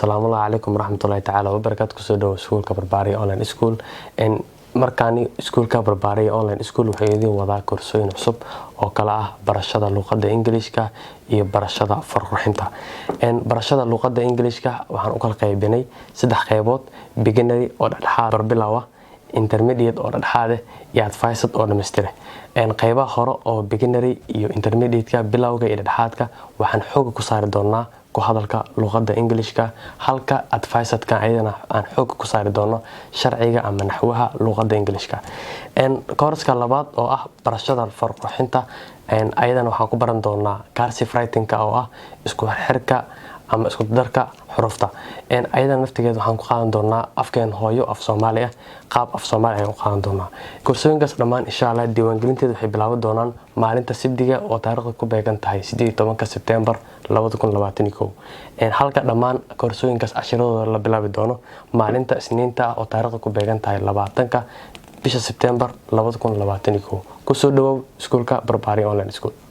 Assalamu alaikum warahmatullahi ta'ala wabarakatuh. Kusoo dhawaad iskuulka Barbaaria Online School. Markaani iskuulka Barbaaria Online School wuxuu idin wadaa koorsooyin cusub oo kala ah barashada luqadda Ingiriiska iyo barashada farqurxinta. Barashada luqadda Ingiriiska waxaan u kala qaybinay 3 qaybood: beginner oo dhexdhexaad, barbilow, intermediate oo dhexdhexaad iyo advanced oo dhameystiran. Qaybaha hore oo beginner iyo intermediate-ka, bilowga iyo dhexdhexaadka waxaan xoog ku saari doonaa ku hadalka luqadda Ingiriiska, halka advanced-ka ayadana aan xoog ku saari doono sharciga ama naxwaha luqadda Ingiriiska. Course-ka labaad oo ah barashada farqurxinta, ayadana waxaan ku baran doonaa cursive writing-ka oo ah isku xirka ama isku darka xurufta. Ayadana naftigeeda waxaan ku qaadan doonaa afkeen hooyo af Soomaali ah, qaab af Soomaali ah u qaadan doonaa. Koorsooyinkaas dhammaan insha Allah diiwaangelinteedu waxay bilaaban doonaan maalinta Sabtida oo taariikhdu ku beegan tahay 18 September 2021. Halka dhammaan koorsooyinkaas cashiradooda la bilaabi doono maalinta Isniinta oo taariikhdu ku beegan tahay 20 bisha September 2021. Kusoo dhawaad iskuulka Barbaaria Online School.